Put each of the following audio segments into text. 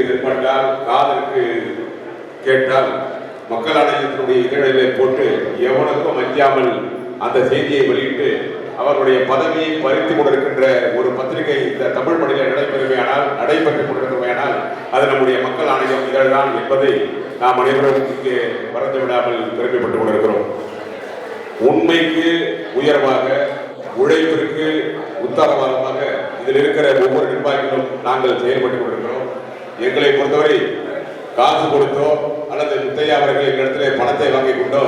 தென்பட்டால் காதலுக்கு கேட்டால் மக்கள் ஆணையத்தினுடைய இதழிலே போட்டு எவனுக்கும் அஞ்சாமல் அந்த செய்தியை வெளியிட்டு அவருடைய பதவியை பறித்துக் கொண்டிருக்கின்ற ஒரு பத்திரிகை இந்த தமிழ் மொழியில் நடைபெற்றுக் கொண்டிருக்கிறவையானால் அது நம்முடைய மக்கள் ஆணையம் இதழ்தான் என்பதை நாம் அனைவரும் இங்கே மறந்து விடாமல் பெருமைப்பட்டுக் கொண்டிருக்கிறோம். உண்மைக்கு உயர்வாக, உழைப்பிற்கு உத்தரவாதமாக இதில் இருக்கிற ஒவ்வொரு நிர்வாகிகளும் நாங்கள் செயல்பட்டுக் கொண்டிருக்கிறோம். எங்களை பொறுத்தவரை காசு கொடுத்தோ அல்லது முத்தையா அவர்கள் எங்களிடத்திலே பணத்தை வாங்கிக் கொண்டோ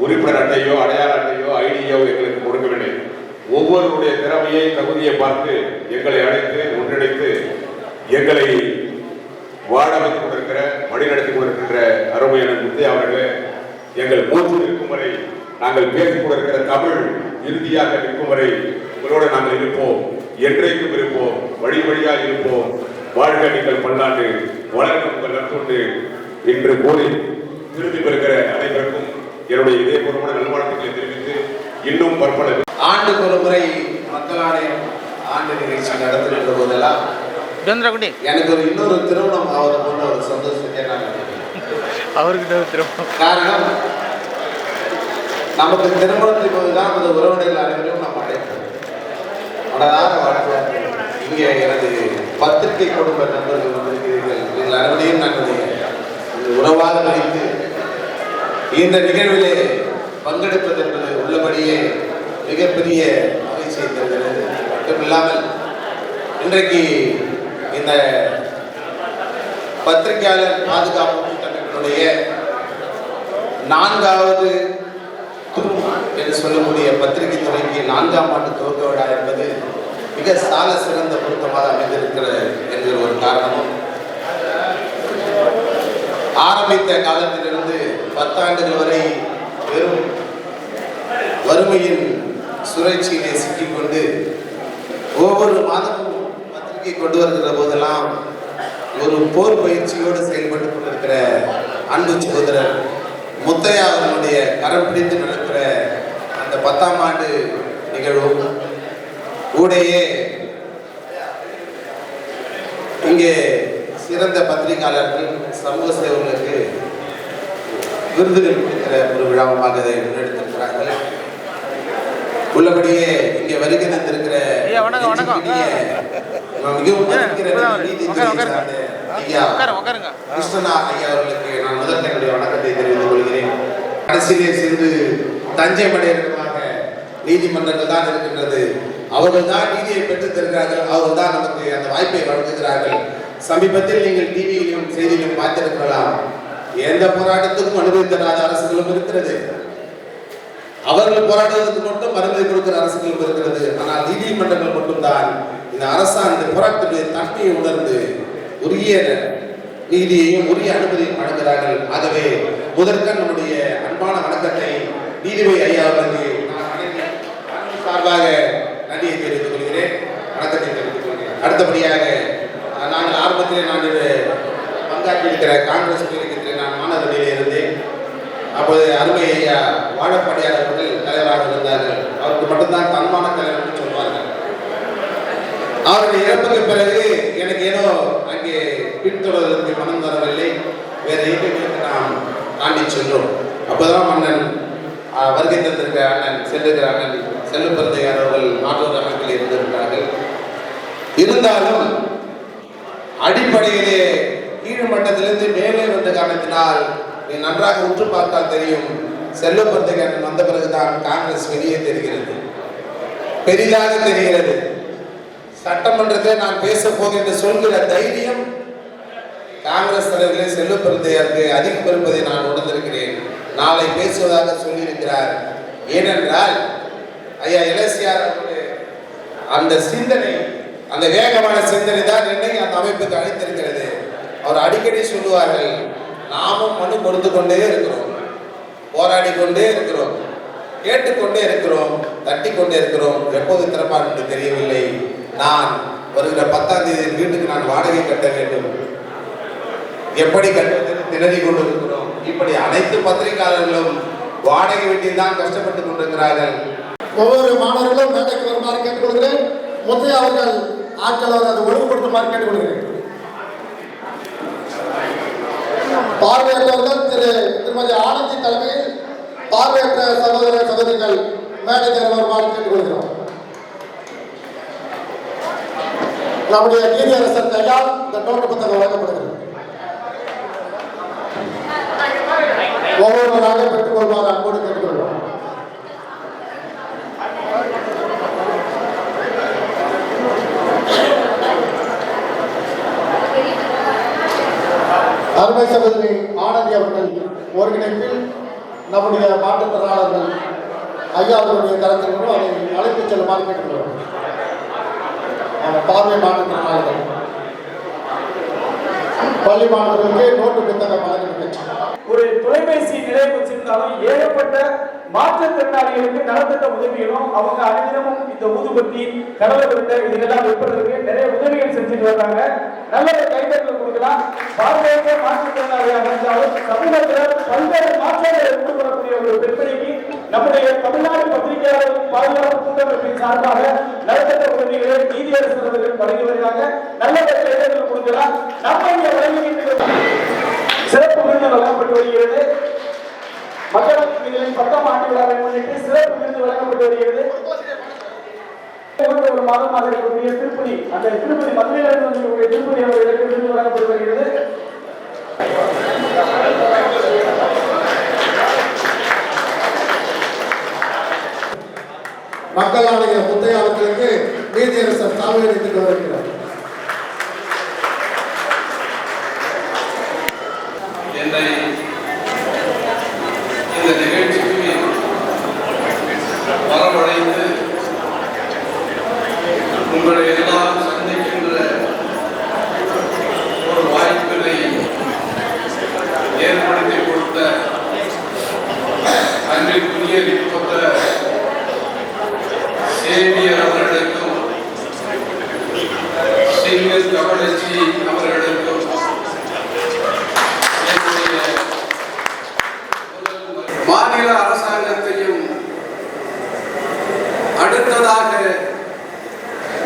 உறுப்பினர் அட்டையோ அடையாள அட்டையோ ஐடியோ எங்களுக்கு கொடுக்கவில்லை. ஒவ்வொருடைய திறமையை தகுதியை பார்த்து எங்களை அழைத்து ஒன்றிணைத்து எங்களை வாழ வைத்துக் கொண்டிருக்கிற வழிநடத்திக் கொண்டிருக்கின்ற அருமையான முத்தையா அவர்களே, எங்கள் மூச்சு இருக்கும் வரை நாங்கள் பேசிக் கொண்டிருக்கிற தமிழ் இறுதியாக இருக்கும் வரை உங்களோடு நாங்கள் இருப்போம், என்றைக்கும் இருப்போம், வழி வழியாக இருப்போம். வாழ்க நீங்கள் பல்லாண்டு, வளர்க்க உங்கள் நற்பொண்டு என்று கூறி திரும்பி பெறுகிற அனைவருக்கும் என்னுடைய இதயபூர்வமான நல்வாழ்த்துக்களை தெரிவித்து இன்னும் பற்பல ஆண்டுக்கு ஒரு முறை மக்கள் ஆணையம் ஆண்டு நிகழ்ச்சி நடத்துகின்ற போதெல்லாம் எனக்கு ஒரு இன்னொரு திருமணம் ஆவது போன்ற ஒரு சந்தோஷத்தை நான் அவருக்கு காரணம், நமக்கு திருமணத்தின் போதுதான் நமது உறவினர்கள் அனைவரும் நாம் அழைப்போம். மனதார வாழ்க்கை இங்கே எனது பத்திரிகை குடும்ப நண்பர்கள் வந்திருக்கிறீர்கள். நீங்கள் அனைவரையும் நாங்கள் உறவாக வைத்து இந்த நிகழ்விலே பங்கெடுப்பது என்பது உள்ளபடியே மிகப்பெரிய மகிழ்ச்சியை தருகிறது. மட்டுமில்லாமல் இன்றைக்கு இந்த பத்திரிகையாளர் பாதுகாப்பு கூட்டமைப்பினுடைய 4வது என்று சொல்லக்கூடிய பத்திரிகை துறைக்கு 4ஆம் ஆண்டு துவக்க விழா என்பது மிக சால சிறந்த பொருத்தமாக அமைந்திருக்கிறது என்கிற ஒரு காரணமும், ஆரம்பித்த காலத்திலிருந்து 10 ஆண்டுகள் வரை வெறும் வறுமையின் சுழற்சியிலே சிக்கிக்கொண்டு ஒவ்வொரு மாதமும் பத்திரிகை கொண்டு வருகிற போதெல்லாம் ஒரு போர் பயிற்சியோடு செயல்பட்டு கொண்டிருக்கிற அன்பு சகோதரர் முத்தையா அவர்களுடைய கரம் பிடித்து நடக்கிற அந்த 10ஆம் ஆண்டு நிகழ்வும் கூடையே இங்கே சிறந்த பத்திரிகையாளர்கள் சமூக சேவர்களுக்கு விருதுகள் கொடுக்கிற ஒரு விழாவமாக இதை முன்னெடுத்திருக்கிறார்கள். உள்ளபடியே இங்கே வருகை தந்திருக்கிற மிகவும் கிருஷ்ணா ஐயா அவர்களுக்கு நான் முதல் என்னுடைய வணக்கத்தை தெரிவித்துக் கொள்கிறேன். கடைசியிலே சிறிது தஞ்சை மடையர்களாக நீதிமன்றங்கள் தான் இருக்கின்றது, அவர்கள் தான் நீதியை பெற்றுத் தருகிறார்கள், அவர்கள் தான் நமக்கு அந்த வாய்ப்பை வழங்குகிறார்கள். சமீபத்தில் நீங்கள் டிவியிலும் செய்தியிலும் பார்த்திருக்கலாம், எந்த போராட்டத்துக்கும் அனுமதி தராத அரசுகளும் இருக்கிறது, அவர்கள் போராட்டத்துக்கு மட்டும் அனுமதி கொடுக்கிற அரசுகளும் இருக்கிறது. ஆனால் நீதிமன்றங்கள் மட்டும்தான் இந்த அரசாங்கம் போராட்டத்துடைய தன்மையை உணர்ந்து உரிய நீதியையும் உரிய அனுமதியும் வழங்குகிறார்கள். ஆகவே முதற்கண் நம்முடைய அன்பான வணக்கத்தை நீதிபதி ஐயா அவர்களுக்கு சார்பாக நன்றியை தெரிவித்துக் கொள்கிறேன், வணக்கத்தை தெரிவித்துக் கொள்கிறேன். அடுத்தபடியாக நாங்கள் ஆரம்பத்திலே நான் பங்காற்றியிருக்கிற காங்கிரஸ் இயக்கத்தில் நான் மாணவர்களிலே இருந்தேன். அப்போது அருமை ஐயா வாழப்பாடியார் அவர்கள் தலைவராக இருந்தார்கள். அவருக்கு மட்டும்தான் தன்மான தலைவர் என்று சொல்வார்கள். அவருடைய இறப்புக்கு பிறகு எனக்கு ஏதோ அங்கே பின்தொடர்வதற்கு மனம் வரவில்லை. வேறு இயக்கங்களுக்கு நாம் தாண்டி சென்றோம். அப்போதான் அண்ணன் வருகை தந்திருக்க அண்ணன் செல்லுகிற அண்ணன் செல்லுப்பந்தையார் அவர்கள் மாற்றோர் அமைப்பில் இருந்திருக்கிறார்கள். இருந்தாலும் அடிப்படையிலே கீழ் மட்டத்திலிருந்து மேலே வந்த காரணத்தினால் நன்றாக உற்று பார்த்தால் தெரியும், செல்லுப்பந்தையார் வந்த பிறகுதான் காங்கிரஸ் வெளியே தெரிகிறது, பெரிதாக தெரிகிறது. சட்டமன்றத்தை நான் பேச போகின்ற சொல்கிற தைரியம் காங்கிரஸ் தலைவர்களே செல்லுப்பந்தையாருக்கு அதிகம் இருப்பதை நான் உணர்ந்திருக்கிறேன். நாளை பேசுவதாக சொல்லியிருக்கிறார். ஏனென்றால் ஐயா இளசியார் அந்த சிந்தனை, அந்த வேகமான சிந்தனை தான் என்னை அந்த அமைப்புக்கு அழைத்திருக்கிறது. அவர் அடிக்கடி சொல்லுவார்கள், நாமும் மனு கொடுத்து கொண்டே இருக்கிறோம், போராடி கொண்டே இருக்கிறோம், கேட்டுக்கொண்டே இருக்கிறோம், தட்டி கொண்டே இருக்கிறோம், எப்போது திறப்பார் என்று தெரியவில்லை. நான் வருகிற 10ஆம் தேதி வீட்டுக்கு நான் வாடகை கட்ட வேண்டும், எப்படி கட்டுவதற்கு திணறி கொண்டிருக்கிறோம். இப்படி அனைத்து பத்திரிகையாளர்களும் வாடகை வீட்டில் தான் கஷ்டப்பட்டு கொண்டிருக்கிறார்கள். ஒவ்வொரு மாணவர்களும் வேலைக்கு வருமாறு கேட்டுக்கொள்கிறேன். முத்தையா அவர்கள் ஆட்கள் அதை ஒழுங்குபடுத்துமாறு கேட்டுக்கொள்கிறேன். பார்வையற்றவர்கள் திருமதி ஆனந்தி தலைமையில் பார்வையற்ற சகோதர சகோதரிகள் மேடைக்கு வருமாறு கேட்டுக்கொள்கிறோம். நம்முடைய நீதியரசர் கையால் இந்த நோட்டு புத்தகம் வழங்கப்படுகிறது. ஒவ்வொருவராக பெற்றுக் கொள்வார் அன்போடு கேட்டுக்கொள்வோம். அருமை சகோதரி ஆனந்தி அவர்கள் ஒருங்கிணைப்பில் நம்முடைய மாற்றுத்திறனாளர்கள் ஐயா அவர்களுடைய கருத்திலும் அதை அழைத்துச் செல்லுமாறு கேட்டுக்கொள்வோம். பார்வை மாற்றுத்திறனாளர்கள் பள்ளி மாணவர்களுக்கு நோட்டு புத்தகம் வழங்கப்பட்டுச்சு. ஒரு தொலைபேசி நிலையம் வச்சிருந்தாலும் ஏகப்பட்ட மாற்றுத்திறனாளிகளுக்கு நலத்திட்ட உதவிகளும் அவங்க அனைவரும் இந்த ஊதுபத்தி கடலை விருந்த இதெல்லாம் விற்பதற்கு நிறைய உதவிகள் செஞ்சுட்டு வர்றாங்க. நல்ல கைதட்டல் கொடுக்கலாம். பார்வையற்ற மாற்றுத்திறனாளியாக இருந்தாலும் சமூகத்தில் பல்வேறு மாற்றங்களை கொண்டு வரக்கூடிய ஒரு பெண்மணிக்கு நம்முடைய தமிழ்நாடு பத்திரிகையாளர் பாதுகாப்பு கூட்டமைப்பின் சார்பாக நலத்திட்ட உதவிகளை நீதியரசர் அவர்கள் வழங்கி வருகிறாங்க. நல்ல கைதட்டல் கொடுக்கலாம். நம்ம இங்க வழங்குகின்ற சிறப்பு விருது வழங்கப்பட்டு வருகிறது. மக்களவையின் 10ஆம் ஆண்டு விழாவை முன்னிட்டு சிறப்பு விருது வழங்கப்பட்டு வருகிறது. ஒரு மாதமாக இருக்கக்கூடிய திருப்பதி, அந்த திருப்பதி மதுரையிலிருந்து வந்திருக்கக்கூடிய திருப்பதி அவர்களுக்கு விருது வழங்கப்பட்டு வருகிறது. மக்கள் ஆணைய முத்தையாளர்களுக்கு நீதியரசர் சாவி அளித்து வருகிறார். என்னை இந்த நிகழ்ச்சிக்கு வரவழைத்து உங்களை எல்லாம் சந்திக்கின்ற ஒரு வாய்ப்பினை ஏற்படுத்தி கொடுத்த அன்பிற்குரிய நிற்பட்ட சேவியர் அவர்களுக்கும் சிங்கர் கமலச்சி அவர்களுக்கும் மாநில அரசாங்கத்தையும் அடுத்ததாக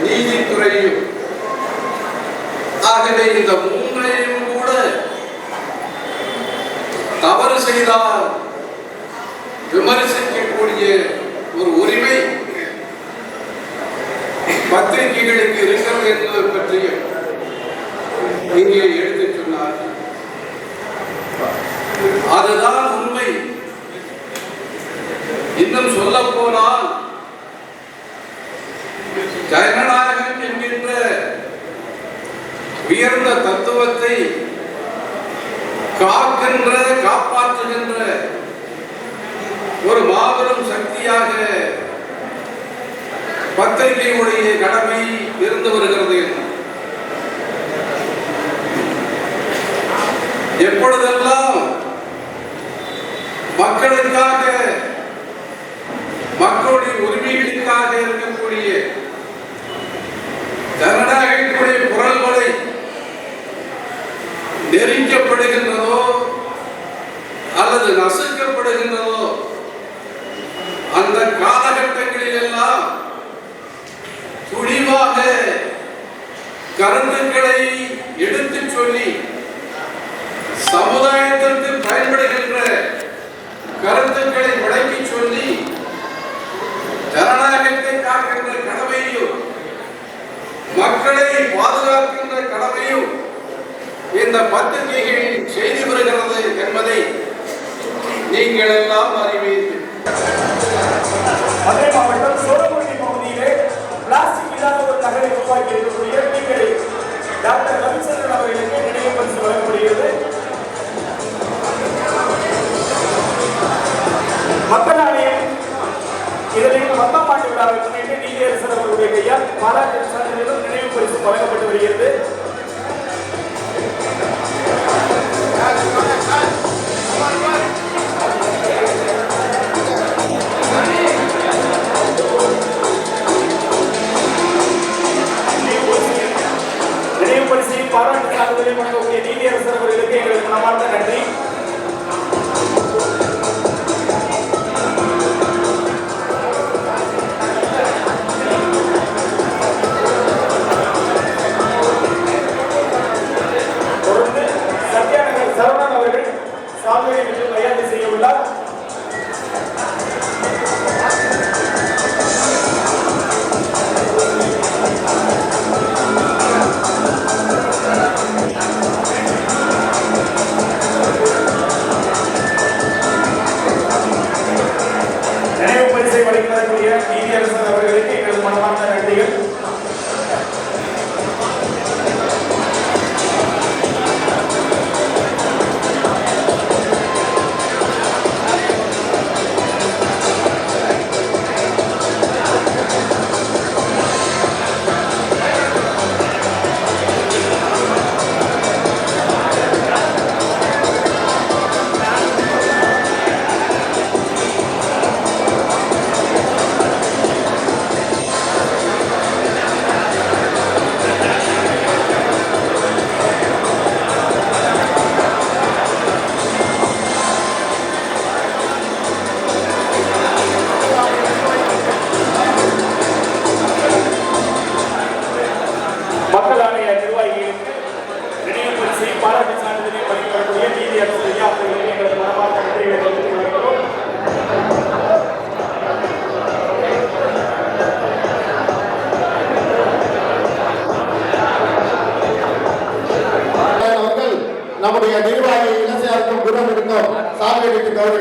நீதித்துறையும் ஆகவே இந்த மூன்றையும் கூட தவறு செய்தால் விமர்சிக்கக்கூடிய ஒரு உரிமை பத்திரிகைகளுக்கு இருக்கிறது என்பது பற்றியும் இங்கே எடுத்துச் சொன்னார். அதுதான் உண்மை. இன்னும் சொல்ல போனால் ஜனநாயகம் என்கின்ற உயர்ந்த தத்துவத்தை காக்கின்ற காப்பாற்றுகின்ற ஒரு மாபெரும் சக்தியாக பத்திரிகையுடைய கடமை இருந்து வருகிறது. எப்பொழுதெல்லாம் மக்களுக்காக மக்களுடைய உரிமைகளுக்காக இருக்கக்கூடிய ஜனநாயகத்துடைய குரல்களை நெருக்கப்படுகின்றதோ அல்லது நசுக்கப்படுகின்றதோ அந்த காலகட்டங்களில் எல்லாம் துணிவாக கருத்துக்களை எடுத்துச் சொல்லி சமுதாயத்திற்கு பயன்படுகின்ற கருத்துக்களை விளக்கி சொல்லி ஜனநாயகத்தை காக்கின்ற கடமையும் மக்களை பாதுகாக்கின்ற கடமையும் இந்த பத்திரிகைகள் செய்து வருகிறது என்பதை நீங்கள் எல்லாம் அறிவீர்கள். மதுரை மாவட்டம் சோழமுடி பகுதியிலே பிளாஸ்டிக் இல்லாத ஒரு நகரை உருவாக்கி இருக்கக்கூடிய நீங்கள் டாக்டர் ரவிச்சந்திரன் அவர்களுக்கு நினைவு பரிசு வழங்கப்படுகிறது. மக்கள் ஆணையம் இதற்கு 10ஆம் ஆண்டு விழாவை முன்னிட்டு நீதியரசர் அவர்களுடைய கையால் பாராட்டு சான்றிதழும் நினைவு பரிசு வழங்கப்பட்டு வருகிறது. நினைவு பரிசையும் பாராட்டு சான்றிதழையும் வழங்கக்கூடிய நீதியரசர் அவர்களுக்கு எங்களுக்கு மனமார்ந்த நன்றி.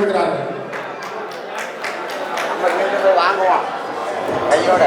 வருகிறார்கள். நம்ம வாங்குவோம் கையோட